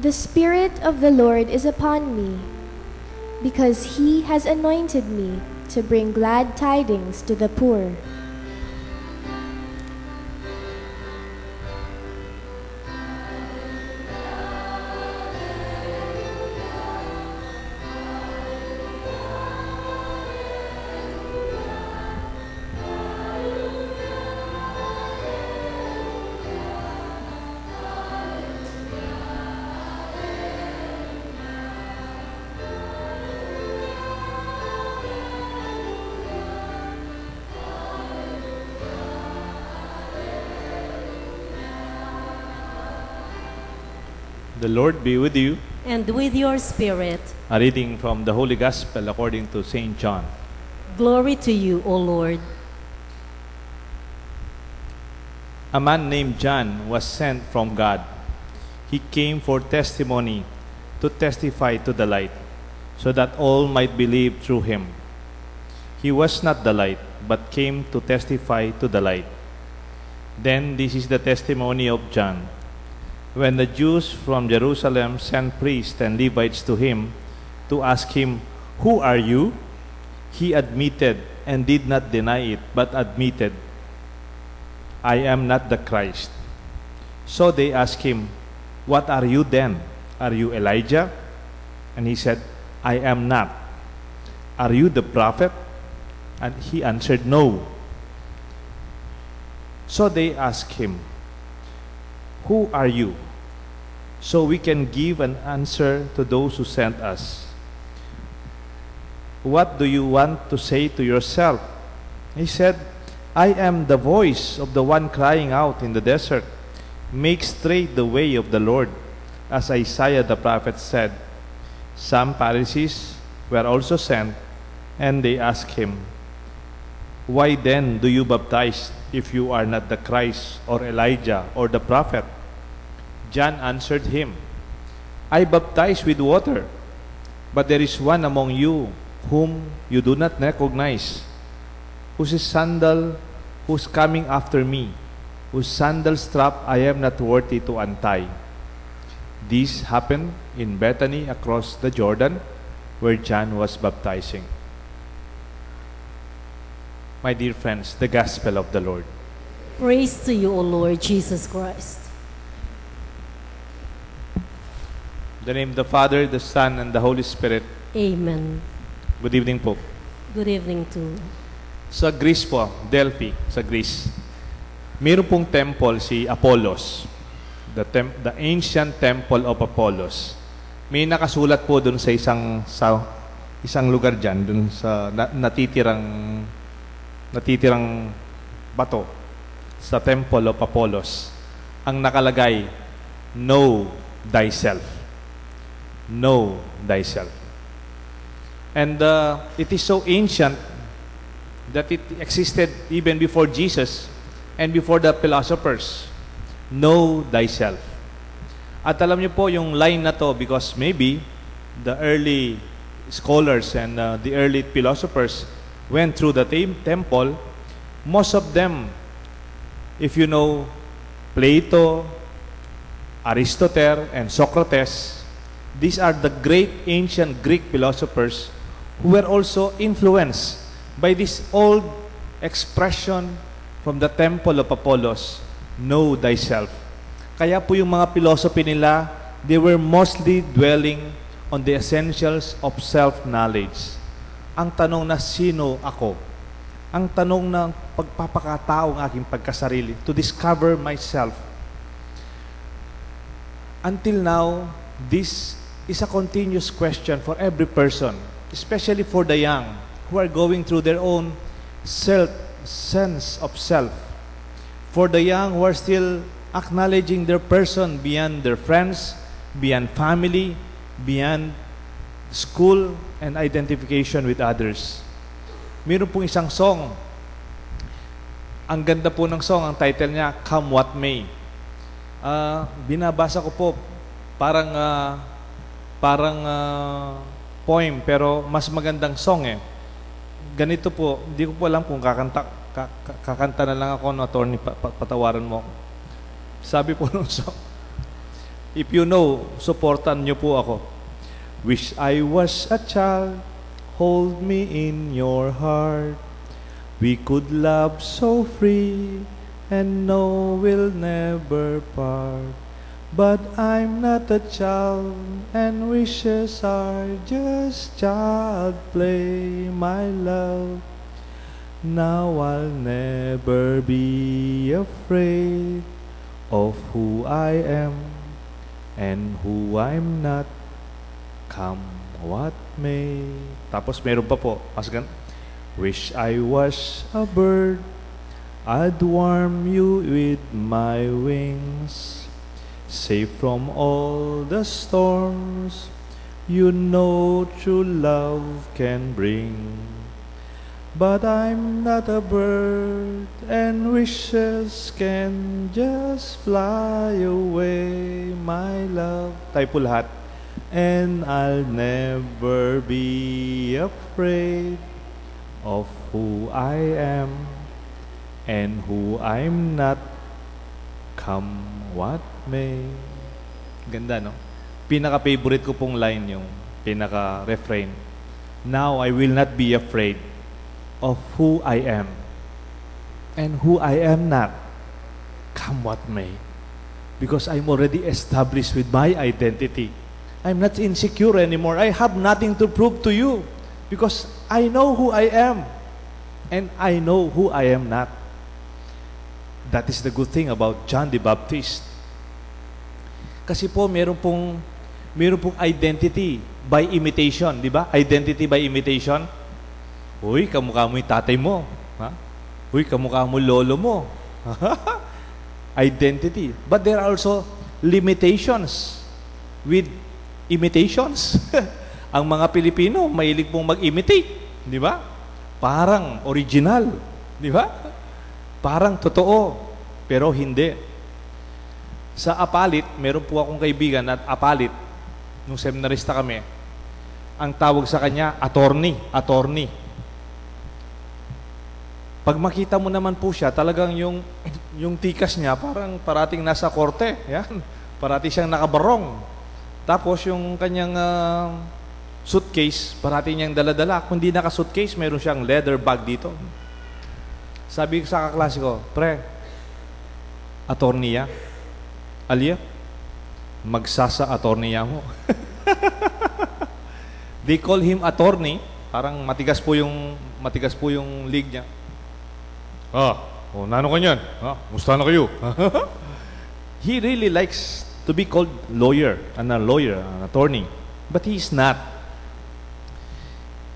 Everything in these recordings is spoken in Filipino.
The Spirit of the Lord is upon me, because He has anointed me to bring glad tidings to the poor. The Lord be with you. And with your spirit. A reading from the Holy Gospel according to St. John. Glory to you, O Lord. A man named John was sent from God. He came for testimony, to testify to the light, so that all might believe through him. He was not the light, but came to testify to the light. Then this is the testimony of John. When the Jews from Jerusalem sent priests and Levites to him to ask him, "Who are you?" he admitted and did not deny it, but admitted, "I am not the Christ." So they asked him, "What are you then? Are you Elijah?" And he said, "I am not." "Are you the prophet?" And he answered, "No." So they asked him, "Who are you? So we can give an answer to those who sent us. What do you want to say to yourself?" He said, "I am the voice of the one crying out in the desert, 'Make straight the way of the Lord,' as Isaiah the prophet said." Some Pharisees were also sent, and they asked him, "Why then do you baptize if you are not the Christ or Elijah or the prophet?" John answered him, "I baptize with water, but there is one among you whom you do not recognize, whose coming after me, whose sandal strap I am not worthy to untie." This happened in Bethany across the Jordan, where John was baptizing. My dear friends, the Gospel of the Lord. Praise to you, O Lord Jesus Christ. In the name of the Father, the Son, and the Holy Spirit. Amen. Good evening po. Good evening to. Sa Greece po, Delphi, sa Greece, mayroon pong temple si Apollos. The ancient temple of Apollos. May nakasulat po dun sa isang lugar dyan, dun sa natitirang bato sa temple of Apollos. Ang nakalagay, "Know thyself." Know thyself. And it is so ancient that it existed even before Jesus and before the philosophers. Know thyself. At alam niyo po yung line na to because maybe the early scholars and the early philosophers went through the temple. Most of them, if you know Plato, Aristotle, and Socrates, these are the great ancient Greek philosophers who were also influenced by this old expression from the temple of Apollos, "Know thyself." Kaya po yung mga philosophy nila, they were mostly dwelling on the essentials of self-knowledge. Ang tanong na sino ako? Ang tanong na pagpapakatao ng aking pagkasarili, to discover myself. Until now, this is a continuous question for every person, especially for the young who are going through their own sense of self. For the young who are still acknowledging their person beyond their friends, beyond family, beyond school, and identification with others. Meron pong isang song. Ang ganda po ng song, ang title niya, "Come What May." Binabasa ko po, parang poem, pero mas magandang song eh. Ganito po, hindi ko po alam kung kakanta na lang ako, no, attorney, patawaran mo. Sabi po nung song, If you know, supportan niyo po ako. Wish I was a child, hold me in your heart. We could love so free, and know we'll never part. But I'm not a child, and wishes are just child play, my love. Now I'll never be afraid of who I am and who I'm not, come what may. Tapos meron pa po, wish I was a bird, I'd warm you with my wings, safe from all the storms you know true love can bring. But I'm not a bird, and wishes can just fly away, my love. Tayo po lahat. And I'll never be afraid of who I am and who I'm not, come what may. Ganda, no? Pinaka-favorite ko pong line yung pinaka-refrain. Now I will not be afraid of who I am and who I am not, come what may. Because I'm already established with my identity. I'm not insecure anymore. I have nothing to prove to you because I know who I am and I know who I am not. That is the good thing about John the Baptist. Kasi po meron pong identity by imitation, di ba? Identity by imitation. Uy, kamukha mo yung tatay mo. Ha? Uy, kamukha mo lolo mo. Identity. But there are also limitations with imitations. Ang mga Pilipino, mahilig pong mag-imitate. Di ba? Parang original. Di ba? Parang totoo. Pero hindi. Sa Apalit, meron po akong kaibigan at Apalit, nung seminarista kami, ang tawag sa kanya, attorney. Pag makita mo naman po siya, talagang yung tikas niya, parang parating nasa korte. Yan. Parating siyang nakabarong. Tapos yung kanyang suitcase, parating niyang dala-dala. Kung di naka-suitcase, meron siyang leather bag dito. Sabi ko sa kaklase ko, pre, attorney ya? Alia, magsasa-attorney mo. They call him attorney. Parang matigas po yung league niya. Nano ka niyan? Musta na kayo? He really likes to be called lawyer, an attorney. But he is not.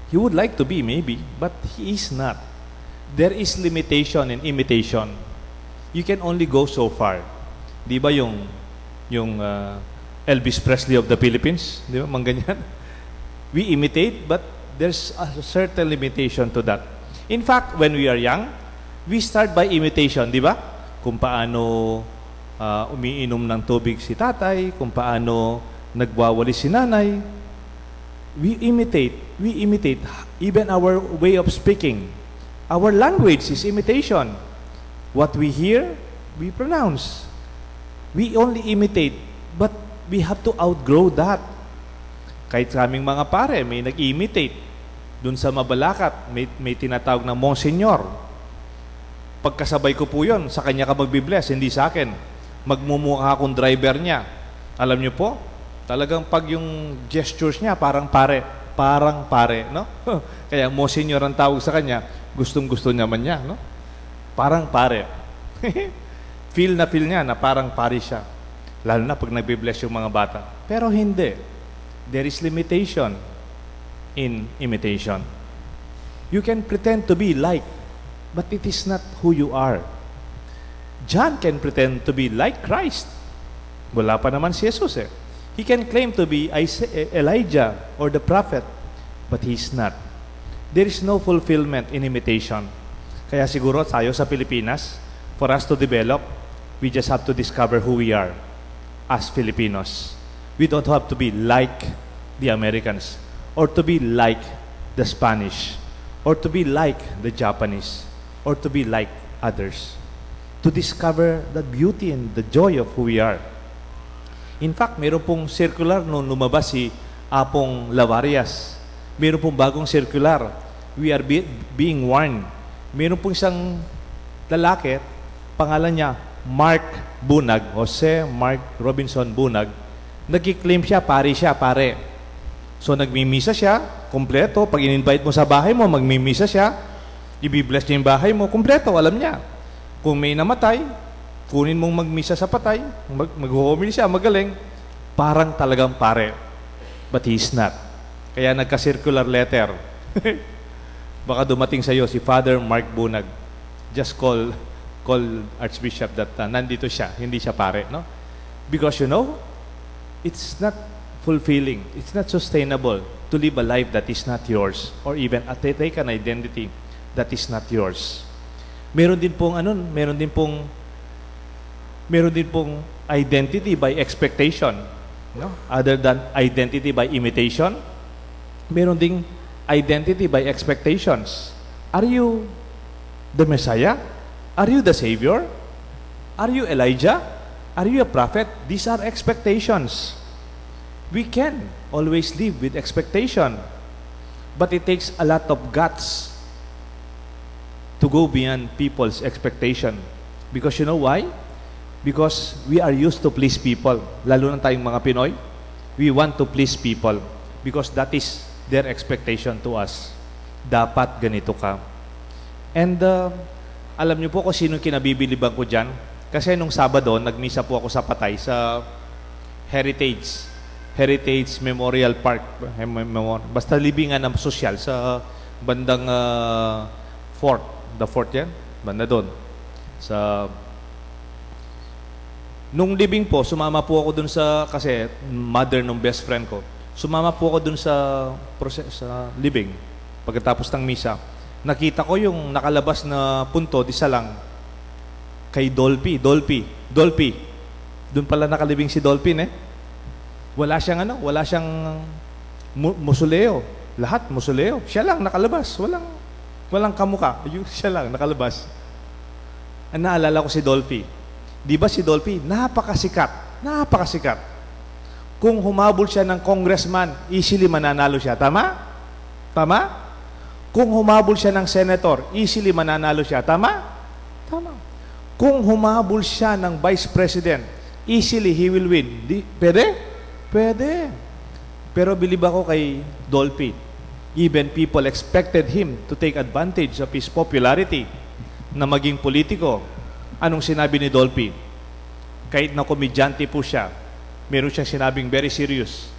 He would like to be maybe, but he is not. There is limitation in imitation. You can only go so far. Di ba yung Elvis Presley of the Philippines? Di ba? Mangganyan. We imitate, but there's a certain limitation to that. In fact, when we are young, we start by imitation, di ba? Kung paano umiinom ng tubig si tatay, kung paano nagwawali si nanay. We imitate. Even our way of speaking. Our language is imitation. What we hear, we pronounce. We only imitate, but we have to outgrow that. Kahit sa aming mga pare, may nag-imitate. Doon sa Mabalacat, may tinatawag na Monsignor. Pagkasabay ko po yun, sa kanya ka magbibless, hindi sa akin. Magmumukha akong driver niya. Alam niyo po, talagang pag yung gestures niya, parang pare, no? Kaya Monsignor ang tawag sa kanya, gustong-gusto naman niya, no? Parang pare. Feel niya na parang pare siya. Lalo na pag nagbibless yung mga bata. Pero hindi. There is limitation in imitation. You can pretend to be like, but it is not who you are. John can pretend to be like Christ. Wala pa naman si Jesus eh. He can claim to be Elijah or the prophet, but he is not. There is no fulfillment in imitation. Kaya siguro tayo sa Pilipinas, for us to develop, we just have to discover who we are as Filipinos. We don't have to be like the Americans, or to be like the Spanish, or to be like the Japanese, or to be like others. To discover the beauty and the joy of who we are. In fact, meron pong circular nung lumabas si Apong Lavarias. Meron pong bagong circular. We are being warned. Meron pong isang lalaki, pangalan niya Mark Bunag, Jose Mark Robinson Bunag. Nag-claim siya, pare. So nagmimisa siya, kompleto. Pag in-invite mo sa bahay mo, magmimisa siya. I-bless niya yung bahay mo, kompleto, alam niya. Kung may namatay, kunin mong magmisa sa patay, mag-homily siya, magaling. Parang talagang pare. But he's not. Kaya nagka-circular letter. Baka dumating sa iyo si Father Mark Bunag. Just call Archbishop that nandito siya, hindi siya pare, no? Because it's not fulfilling, it's not sustainable to live a life that is not yours, or even take an identity that is not yours. Meron din pong identity by expectation, no? Other than identity by imitation, meron ding identity by expectations. Are you the Messiah? Are you the Savior? Are you Elijah? Are you a prophet? These are expectations. We can always live with expectation, but it takes a lot of guts to go beyond people's expectation. Because you know why? Because we are used to please people. Lalo na tayong mga Pinoy, we want to please people because that is their expectation to us. Dapat ganito ka. And alam niyo po kung sino kinabibiliban ko dyan? Kasi nung Sabado, nagmisa po ako sa Patay sa Heritage Memorial Park. Basta libingan ng sosyal sa bandang Fort. The Fort yan? Banda doon. Nung libing po, sumama po ako dun sa, kasi mother ng best friend ko, sumama po ako dun sa libing. Pagkatapos ng misa, nakita ko yung nakalabas na punto, isa lang, kay Dolphy. Doon pala nakalibing si Dolphin eh. Wala siyang musuleo. Lahat musuleo. Siya lang nakalabas. Walang kamuka. Siya lang nakalabas. Ang naalala ko si Dolphy. Di ba si Dolphy? Napakasikat. Kung humabol siya ng congressman, easily mananalo siya. Tama? Kung humabol siya ng senator, easily mananalo siya. Tama? Kung humabol siya ng vice president, easily he will win. Pwede? Pero believe ako kay Dolphy. Even people expected him to take advantage of his popularity na maging politiko. Anong sinabi ni Dolphy? Kahit na komedyante po siya, meron siyang sinabing very serious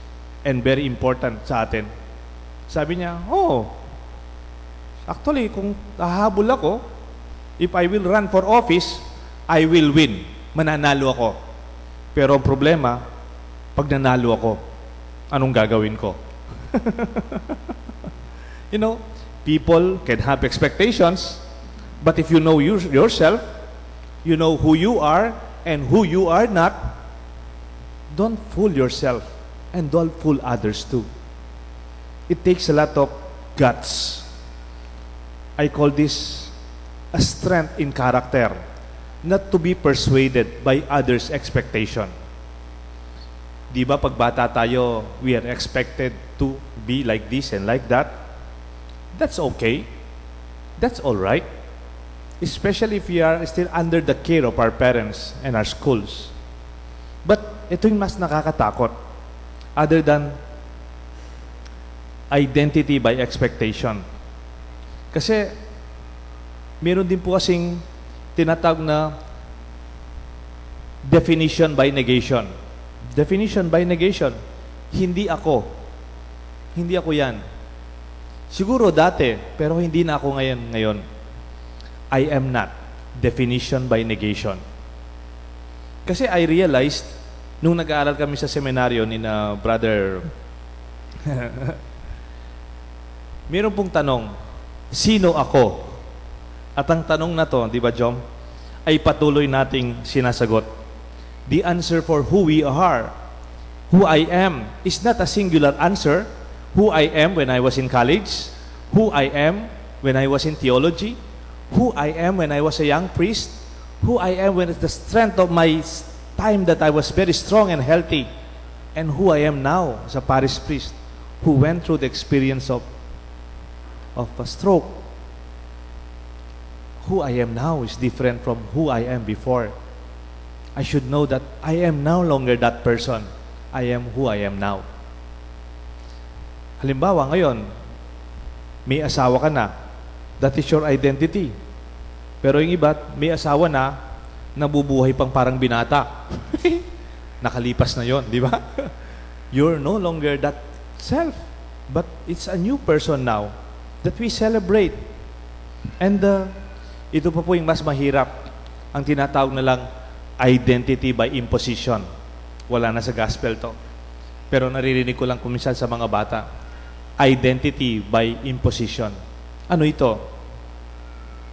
and very important sa atin. Sabi niya, actually, kung hahabol ako, if I will run for office, I will win. Mananalo ako. Pero ang problema, pag nanalo ako, anong gagawin ko? People can have expectations, but if you know yourself, you know who you are and who you are not, don't fool yourself and don't fool others too. It takes a lot of guts. I call this a strength in character, not to be persuaded by others' expectation. Di ba pag bata tayo, we are expected to be like this and like that? That's okay. That's all right. Especially if we are still under the care of our parents and our schools. But ito yung mas nakakatakot. Other than identity by expectation. Kasi meron din po kasing tinatawag na definition by negation. Definition by negation. Hindi ako yan. Siguro dati, pero hindi na ako ngayon. I am not. Definition by negation. Kasi I realized, nung nag-aaral kami sa seminaryo ni na brother, meron pong tanong, sino ako? At ang tanong na to, di ba Jom, ay patuloy nating sinasagot. The answer for who we are, who I am, is not a singular answer. Who I am when I was in college, who I am when I was in theology, who I am when I was a young priest, who I am when the strength of my time that I was very strong and healthy, and who I am now as a parish priest who went through the experience of a stroke. Who I am now is different from who I am before. I should know that I am no longer that person. I am who I am now. Halimbawa, ngayon, may asawa ka na. That is your identity. Pero yung iba, may asawa na, nabubuhay pang parang binata. Nakalipas na yon, di ba? You're no longer that self. But it's a new person now that we celebrate. And ito pa po yung mas mahirap. Ang tinatawag na lang identity by imposition. Wala na sa gospel to. Pero naririnig ko lang kuminsan sa mga bata. Identity by imposition. Ano ito?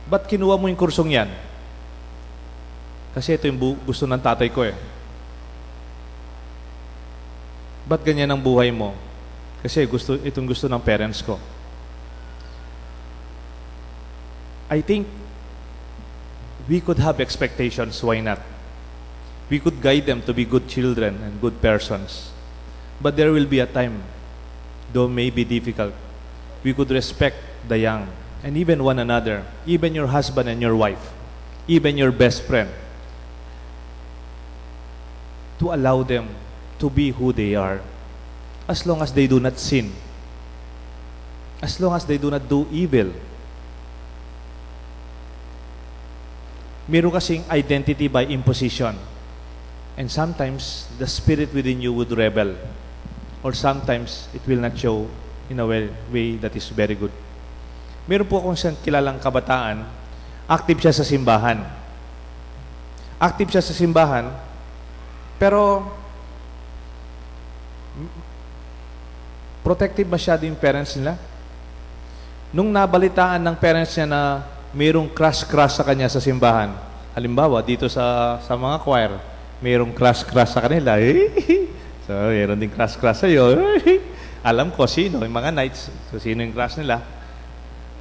Ba't kinuha mo yung kursong yan? Kasi ito yung gusto ng tatay ko eh. Ba't ganyan ang buhay mo? Kasi itong gusto ng parents ko. I think we could have expectations. Why not? We could guide them to be good children and good persons. But there will be a time, though may be difficult, we could respect the young and even one another, even your husband and your wife, even your best friend, to allow them to be who they are, as long as they do not sin, as long as they do not do evil. Meron kasing identity by imposition. And sometimes, the spirit within you would rebel. Or sometimes, it will not show in a way that is very good. Meron po akong isang kilalang kabataan, active siya sa simbahan. Active siya sa simbahan, pero protective masyado yung parents nila. Nung nabalitaan ng parents niya na mayroong crush sa kanya sa simbahan, halimbawa, dito sa mga choir, mayroong crush sa kanila. So, mayroon din crush sa'yo. Alam ko sino, yung mga knights, so sino yung crush nila.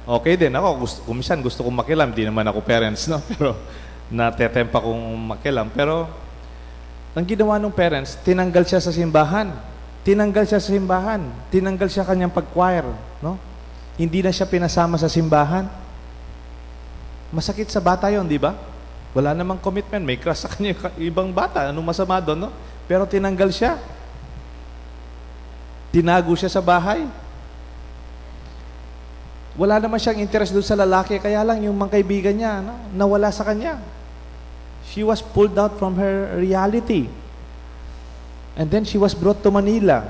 Okay din, ako, kumisan gusto kong makilam, di naman ako parents, no? Pero, natetempa kong makilam. Pero, ang ginawa ng parents, tinanggal siya sa simbahan. Tinanggal siya kanyang pag-choir, no? Hindi na siya pinasama sa simbahan. Masakit sa bata yon, di ba? Wala namang commitment, may crush sa kanya ibang bata, anong masama doon, no? Pero tinanggal siya. Tinago siya sa bahay. Wala naman siyang interest doon sa lalaki, kaya lang yung mga kaibigan niya, no, nawala sa kanya. She was pulled out from her reality. And then she was brought to Manila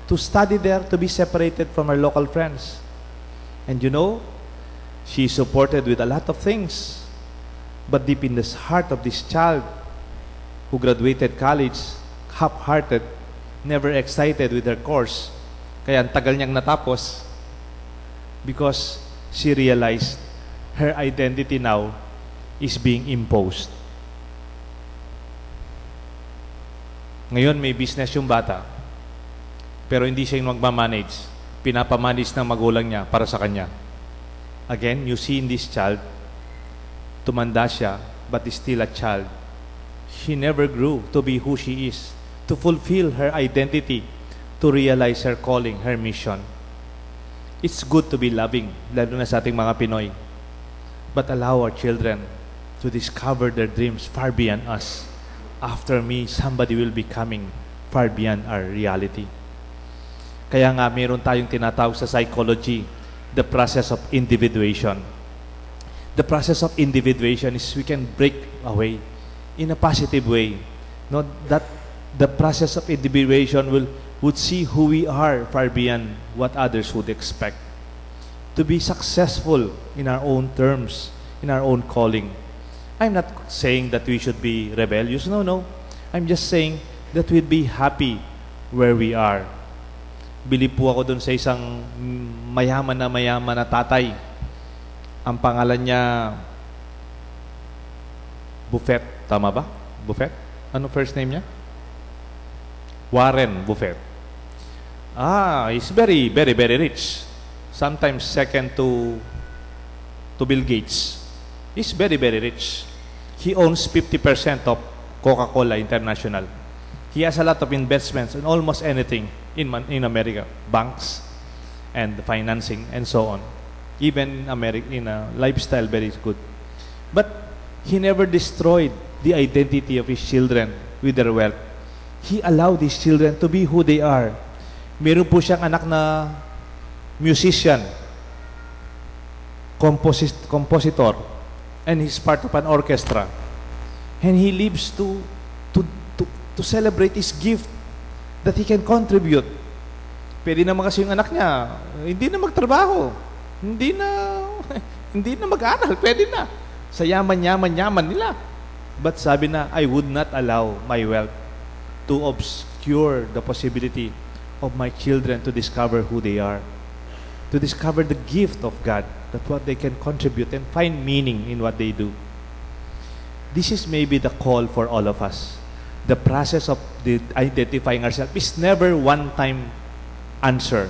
to study there, to be separated from her local friends. And you know, she is supported with a lot of things. But deep in the heart of this child who graduated college, half-hearted, never excited with her course, kaya ang tagal niyang natapos, because she realized her identity now is being imposed. Ngayon, may business yung bata, pero hindi siya yung magmamanage. Pinapamanage ng magulang niya para sa kanya. Again, you see in this child, tumanda siya, but is still a child. She never grew to be who she is, to fulfill her identity, to realize her calling, her mission. It's good to be loving, lalo na sa ating mga Pinoy. But allow our children to discover their dreams far beyond us. After me, somebody will be coming far beyond our reality. Kaya nga, meron tayong tinatawag sa psychology, the process of individuation. The process of individuation is we can break away in a positive way. No, that the process of individuation would see who we are far beyond what others would expect. To be successful in our own terms, in our own calling. I'm not saying that we should be rebellious. No. I'm just saying that we'd be happy where we are. Bilib po ako dun sa isang mayaman na tatay. Ang pangalan niya Buffett. Tama ba? Buffett? Ano first name niya? Warren Buffett. He's very, very, very rich. Sometimes second to Bill Gates. He's very, very rich. He owns 50% of Coca-Cola International. He has a lot of investments in almost anything in America, banks and financing and so on. Even in a lifestyle very good. But he never destroyed the identity of his children with their wealth. He allowed his children to be who they are. Meron po siyang anak na musician, compositor, and he's part of an orchestra. And he lives to celebrate his gift that he can contribute. Pwede naman kasi yung anak niya, hindi na magtrabaho, hindi na mag-aral, pwede na. Sa yaman nila. But sabi na, I would not allow my wealth to obscure the possibility of my children to discover who they are, to discover the gift of God, that what they can contribute and find meaning in what they do. This is maybe the call for all of us. The process of identifying ourselves is never one-time answer.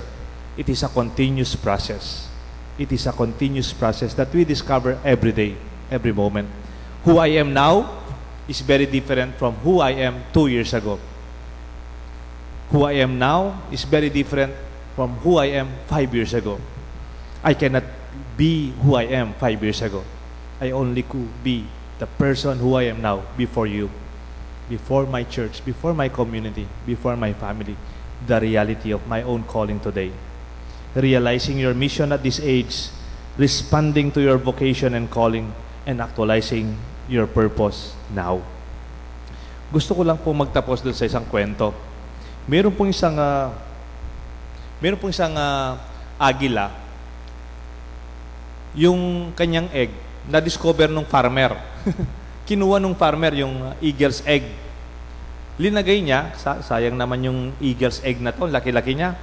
It is a continuous process. It is a continuous process that we discover every day, every moment. Who I am now is very different from who I am 2 years ago. Who I am now is very different from who I am 5 years ago. I cannot be who I am 5 years ago. I only could be the person who I am now before you, before my church, before my community, before my family. The reality of my own calling today. Realizing your mission at this age, responding to your vocation and calling, and actualizing your purpose now. Gusto ko lang po magtapos doon sa isang kwento. Meron pong isang agila, yung kanyang egg, na-discover nung farmer. Kinuha nung farmer yung eagle's egg. Linagay niya, sayang naman yung eagle's egg na to, laki-laki niya.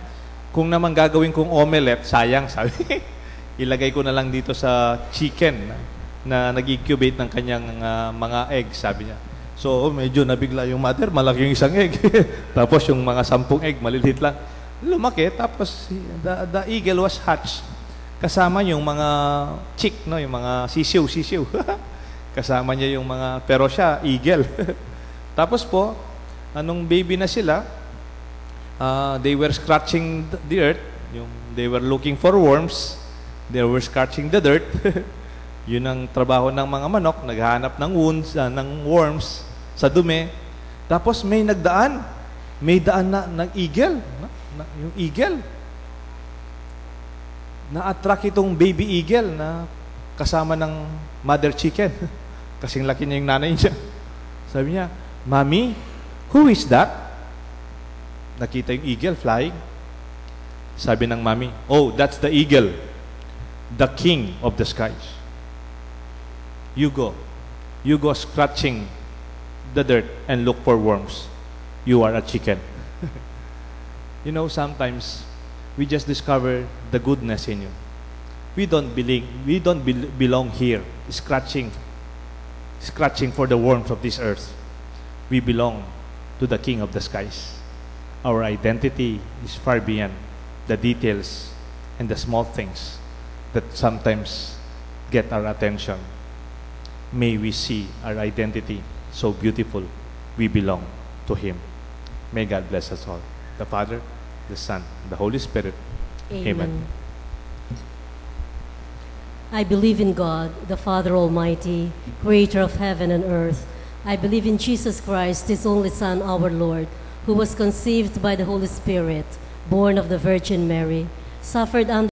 Kung naman gagawin kong omelette, sayang, sabi. Ilagay ko na lang dito sa chicken na nag-incubate ng kanyang mga egg, sabi niya. So, medyo nabigla yung mother, malaki yung isang egg. Tapos yung mga 10 egg, maliliit lang. Lumaki, tapos the eagle was hatched. Kasama yung mga chick, no? Yung mga sisiw. Kasama niya yung mga, pero siya, eagle. Tapos po, anong baby na sila, they were scratching the earth. They were looking for worms. They were scratching the dirt. Yun ang trabaho ng mga manok, naghahanap ng ng worms sa dumi. Tapos may nagdaan. May daan na ng eagle. Yung eagle. Na-attract itong baby eagle na kasama ng mother chicken. Kasing laki niya yung nanay niya. Sabi niya, Mommy, who is that? Nakita yung eagle flying. Sabi ng mommy, oh, that's the eagle, the king of the skies. You go scratching the dirt and look for worms. You are a chicken. You know, sometimes we just discover the goodness in you. We don't belong here, scratching for the worms of this earth. We belong to the King of the skies. Our identity is far beyond the details and the small things that sometimes get our attention. May we see our identity so beautiful. We belong to Him. May God bless us all. The Father, the Son, the Holy Spirit. Amen. I believe in God, the Father Almighty, creator of heaven and earth. I believe in Jesus Christ, His only Son, our Lord, who was conceived by the Holy Spirit, born of the Virgin Mary, suffered under